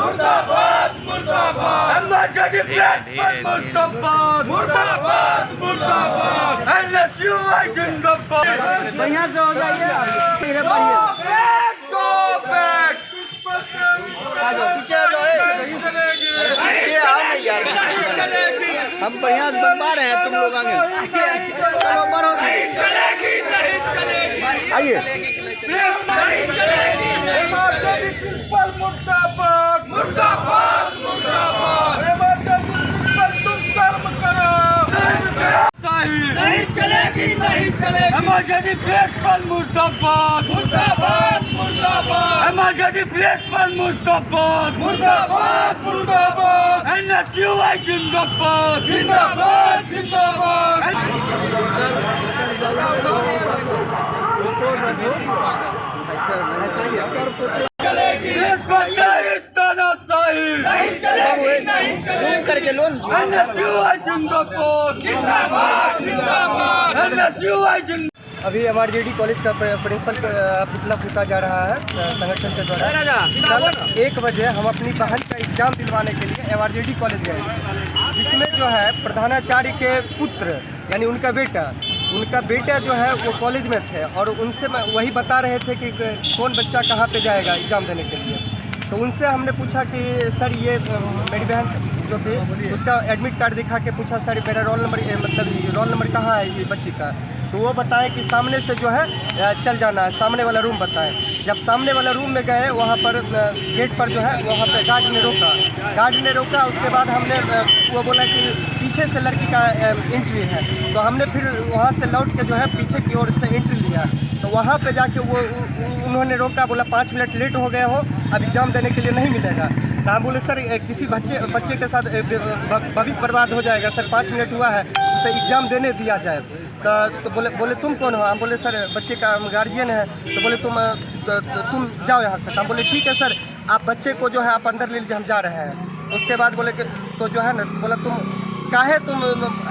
मुर्दाबाद मुर्दाबाद emergency placement मुर्दाबाद मुर्दाबाद मुर्दाबाद एनएसयूआई जिंदाबाद। बढ़िया से हो जाइए, मेरे बढ़िया पीछे आ जाओ, पीछे आओ नहीं यार, हम बढ़िया से बनवा रहे हैं, तुम लोग आगे चलो बढ़ो, आइए। मुर्दाबाद मुर्दाबाद मुर्दाबाद तुम कर्म करो, नहीं चलेगी नहीं चलेगी एमर्जेंसी प्लेसमेंट मुर्दाबाद मुर्दाबाद मुर्दाबाद एमर्जेंसी प्लेसमेंट मुर्दाबाद मुर्दाबाद मुर्दाबाद एनएसयूआई जिंदाबाद जिंदाबाद जिंदाबाद। नहीं चलेगी नहीं चलेगी करके लोन एनएसयूआई जिंदाबाद जिंदाबाद जिंदाबाद एनएसयूआई जिंदाबाद। अभी एमआरजेडी कॉलेज का प्रिंसिपल पुतला फूका जा रहा है संगठन के द्वारा। कल 1 बजे हम अपनी बहन का एग्जाम दिलवाने के लिए एमआरजेडी कॉलेज गए, जिसमें जो है प्रधानाचार्य के पुत्र यानी उनका बेटा जो है वो कॉलेज में थे और उनसे वही बता रहे थे कि कौन बच्चा कहाँ पे जाएगा एग्ज़ाम देने के लिए। तो उनसे हमने पूछा कि सर ये मेरी बहन जो थी उसका एडमिट कार्ड दिखा के पूछा सर मेरा रोल नंबर कहाँ है ये बच्ची का। तो वो बताएं कि सामने से जो है चल जाना है, सामने वाला रूम बताएं। जब सामने वाला रूम में गए वहाँ पर गेट पर जो है वहाँ पर गार्ड ने रोका। उसके बाद हमने वो बोला कि पीछे से लड़की का एंट्री है, तो हमने फिर वहाँ से लौट के जो है पीछे की ओर से एंट्री लिया। तो वहाँ पे जाके वो उन्होंने रोका, बोला 5 मिनट लेट हो गए हो, अब एग्ज़ाम देने के लिए नहीं मिलेगा। तो हम बोले सर किसी बच्चे के साथ भविष्य बर्बाद हो जाएगा सर, 5 मिनट हुआ है उसे एग्ज़ाम देने दिया जाए। तो बोले तुम कौन हो? हम बोले सर बच्चे का गार्जियन है। तो बोले तुम जाओ यहाँ से। हम बोले ठीक है सर, आप बच्चे को जो है आप अंदर ले लीजिए, हम जा रहे हैं। उसके बाद बोले कि तो जो है ना, बोला तुम काहे तुम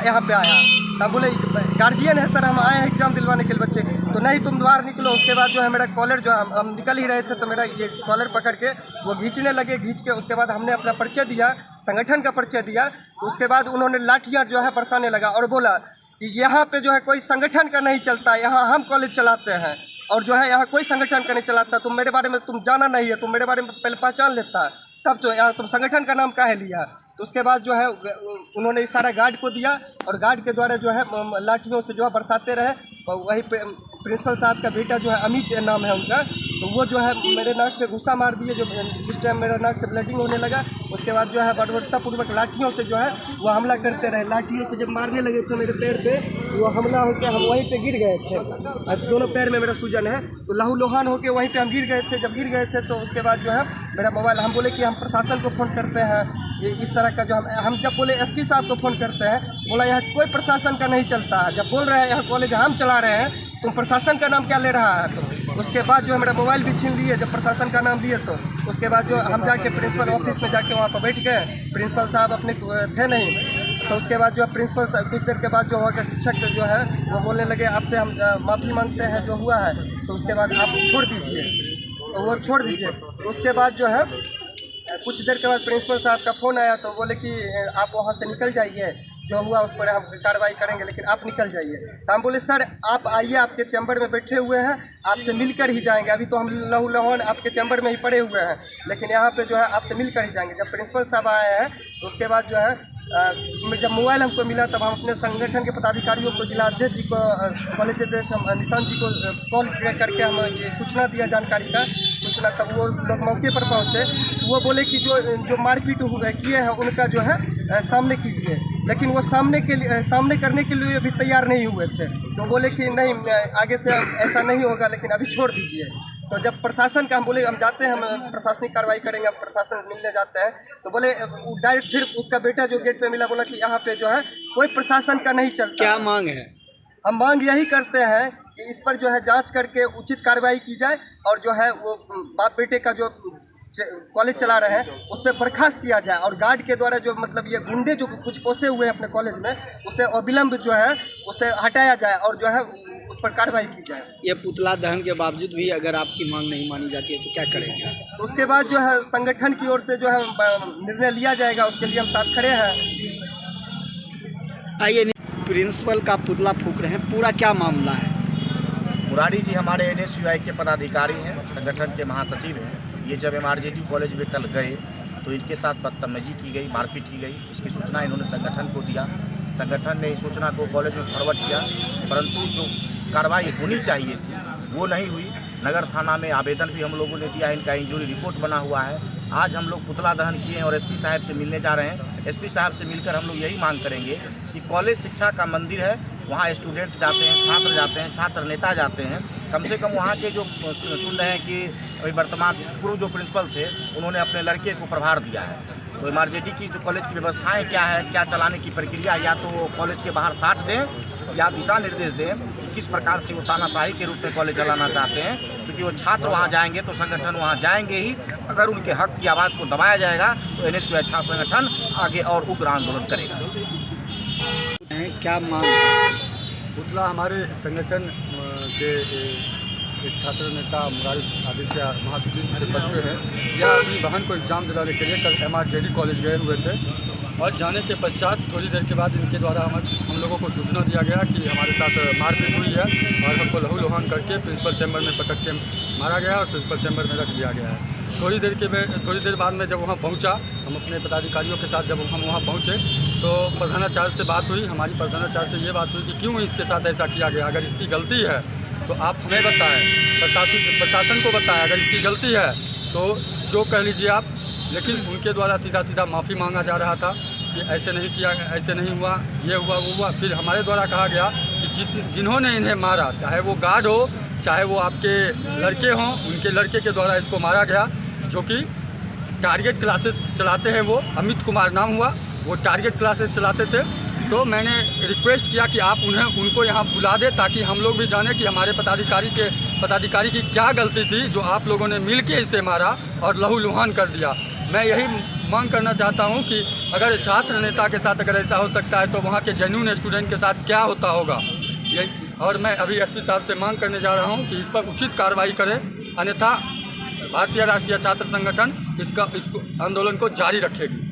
यहाँ पे आया? हम बोले गार्जियन है सर, हम आए हैं एग्जाम दिलवाने के लिए बच्चे। तो नहीं तुम बाहर निकलो। उसके बाद जो है मेरा कॉलर जो हम निकल ही रहे थे तो मेरा ये कॉलर पकड़ के वो खींचने लगे। खींच के उसके बाद हमने अपना परिचय दिया, संगठन का परिचय दिया। तो उसके बाद उन्होंने लाठियाँ जो है बरसाने लगा और बोला कि यहाँ पे जो है कोई संगठन का नहीं चलता, यहाँ हम कॉलेज चलाते हैं और जो है यहाँ कोई संगठन का नहीं चलाता। तुम मेरे बारे में तुम जाना नहीं है, तुम मेरे बारे में पहले पहचान लेता है तब तो यहाँ तुम संगठन का नाम काहे लिया। तो उसके बाद जो है उन्होंने इशारा गार्ड को दिया और गार्ड के द्वारा जो है लाठियों से जो है बरसाते रहे। वही प्रिंसिपल साहब का बेटा जो है अमित नाम है उनका, तो वो जो है मेरे नाक पे गुस्सा मार दिए, जो जिस टाइम मेरा नाक से ब्लडिंग होने लगा। उसके बाद जो है बर्बरतापूर्वक लाठियों से जो है वो हमला करते रहे। लाठियों से जब मारने लगे थे मेरे पैर पे, वो हमला होकर हम वहीं पे गिर गए थे। दोनों पैर में मेरा सूजन है, तो लहूलुहान होकर वहीं पे हम गिर गए थे। जब गिर गए थे तो उसके बाद जो है मेरा मोबाइल, हम बोले कि हम प्रशासन को फ़ोन करते हैं, ये इस तरह का जो हम जब बोले एसपी साहब को फ़ोन करते हैं, बोला यहाँ कोई प्रशासन का नहीं चलता है। जब बोल रहे हैं यहाँ कॉलेज हम चला रहे हैं, तुम प्रशासन का नाम क्या ले रहा है? तो उसके बाद जो है मेरा मोबाइल भी छीन लिए जब प्रशासन का नाम लिए। तो उसके बाद जो हम जाके प्रिंसिपल ऑफिस में जाके वहाँ पर बैठ गए। प्रिंसिपल साहब अपने थे नहीं, तो उसके बाद जो है प्रिंसिपल कुछ देर के बाद जो वहाँ के शिक्षक जो है वो बोलने लगे आपसे हम माफ़ी मांगते हैं जो हुआ है, तो उसके बाद आप छोड़ दीजिए। तो वो छोड़ दीजिए। तो उसके बाद जो है कुछ देर के बाद प्रिंसिपल साहब का फ़ोन आया, तो बोले कि आप वहाँ से निकल जाइए, जो हुआ उस पर हम कार्रवाई करेंगे, लेकिन आप निकल जाइए। तो हम बोले सर आप आइए, आपके चैम्बर में बैठे हुए हैं, आपसे मिलकर ही जाएंगे। अभी तो हम लहूलुहान आपके चैम्बर में ही पड़े हुए हैं, लेकिन यहाँ पे जो है आपसे मिलकर ही जाएंगे। जब प्रिंसिपल साहब आए हैं तो उसके बाद जो है जब मोबाइल हमको मिला तब हम अपने संगठन के पदाधिकारियों को, जिला अध्यक्ष जी को, कॉलेज अध्यक्ष निशांत जी को कॉल करके हम ये सूचना दिया, जानकारी का सूचना। तब वो लोग मौके पर पहुँचे। वो बोले कि जो मारपीट किए हैं उनका जो है सामने कीजिए, लेकिन वो सामने करने के लिए अभी तैयार नहीं हुए थे। तो बोले कि नहीं आगे से ऐसा नहीं होगा, लेकिन अभी छोड़ दीजिए। तो जब प्रशासन का हम बोले हम जाते हैं, हम प्रशासनिक कार्रवाई करेंगे, हम प्रशासन मिलने जाते हैं, तो बोले डायरेक्ट फिर उसका बेटा जो गेट पे मिला बोला कि यहाँ पे जो है कोई प्रशासन का नहीं चलता। क्या मांग है? हम मांग यही करते हैं कि इस पर जो है जांच करके उचित कार्रवाई की जाए और जो है वो बाप बेटे का जो कॉलेज चला रहे हैं उस पर बर्खास्त किया जाए, और गार्ड के द्वारा जो मतलब ये गुंडे जो कुछ पोसे हुए हैं अपने कॉलेज में, उसे अविलंब जो है उसे हटाया जाए और जो है उस पर कार्रवाई की जाए। ये पुतला दहन के बावजूद भी अगर आपकी मांग नहीं मानी जाती है तो क्या करेंगे? तो उसके बाद जो है संगठन की ओर से जो है निर्णय लिया जाएगा, उसके लिए हम साथ खड़े हैं। आइए, प्रिंसिपल का पुतला फूंक रहे हैं, पूरा क्या मामला है? मुरारी जी हमारे NSUI के पदाधिकारी हैं, संगठन के महासचिव हैं। ये जब MRJD कॉलेज में कल गए तो इनके साथ बदतमीजी की गई, मारपीट की गई। इसकी सूचना इन्होंने संगठन को दिया, संगठन ने इस सूचना को कॉलेज में फॉरवर्ड किया, परंतु जो कार्रवाई होनी चाहिए थी वो नहीं हुई। नगर थाना में आवेदन भी हम लोगों ने दिया, इनका इंजरी रिपोर्ट बना हुआ है। आज हम लोग पुतला दहन किए हैं और SP साहब से मिलने जा रहे हैं। SP साहब से मिलकर हम लोग यही मांग करेंगे कि कॉलेज शिक्षा का मंदिर है, वहाँ स्टूडेंट जाते हैं, छात्र जाते हैं, छात्र नेता जाते हैं। कम से कम वहाँ के जो सुन रहे हैं कि अभी वर्तमान पूर्व जो प्रिंसिपल थे उन्होंने अपने लड़के को प्रभार दिया है। तो MRJD की जो कॉलेज की व्यवस्थाएं क्या है, क्या चलाने की प्रक्रिया, या तो वो कॉलेज के बाहर साट दें या दिशा निर्देश दें कि किस प्रकार से वो तानाशाही के रूप में कॉलेज चलाना चाहते हैं। क्योंकि वो छात्र वहाँ जाएंगे तो संगठन वहाँ जाएंगे ही। अगर उनके हक की आवाज़ को दबाया जाएगा तो NSUI छात्र संगठन आगे और उग्र आंदोलन करेगा। क्या मांग है? पुतला हमारे संगठन के एक छात्र नेता मुरारी आदित्य महासचिव के पद पे हैं। यह अपनी बहन को एग्ज़ाम दिलाने के लिए कल MRJD कॉलेज गए हुए थे और जाने के पश्चात थोड़ी देर के बाद इनके द्वारा हम लोगों को सूचना दिया गया कि हमारे साथ मारपीट हुई है और हमको लहूलुहान करके प्रिंसिपल चैम्बर में पटक के मारा गया और प्रिंसिपल चैम्बर में रख दिया गया है। थोड़ी देर बाद में जब वहाँ पहुँचा, हम अपने पदाधिकारियों के साथ जब हम वहाँ पहुँचे तो प्रधानाचार्य से बात हुई। हमारी प्रधानाचार्य से ये बात हुई कि क्यों इसके साथ ऐसा किया गया, अगर इसकी गलती है तो आप हमें बताएं, प्रशासन को बताएं। अगर इसकी गलती है तो जो कह लीजिए आप। लेकिन उनके द्वारा सीधा माफ़ी मांगा जा रहा था कि ऐसे नहीं किया, ऐसे नहीं हुआ, ये हुआ वो हुआ। फिर हमारे द्वारा कहा गया कि जिन्होंने इन्हें मारा, चाहे वो गार्ड हो, चाहे वो आपके लड़के हों, उनके लड़के के द्वारा इसको मारा गया, जो कि टारगेट क्लासेस चलाते हैं। वो अमित कुमार नाम हुआ, वो टारगेट क्लासेस चलाते थे। तो मैंने रिक्वेस्ट किया कि आप उनको यहाँ बुला दें ताकि हम लोग भी जाने कि हमारे पदाधिकारी की क्या गलती थी जो आप लोगों ने मिल के इसे मारा और लहूलुहान कर दिया। मैं यही मांग करना चाहता हूँ कि अगर छात्र नेता के साथ अगर ऐसा हो सकता है तो वहाँ के जेन्युइन स्टूडेंट के साथ क्या होता होगा। और मैं अभी SP साहब से मांग करने जा रहा हूँ कि इस पर उचित कार्रवाई करें, अन्यथा भारतीय राष्ट्रीय छात्र संगठन इसको आंदोलन को जारी रखेगी।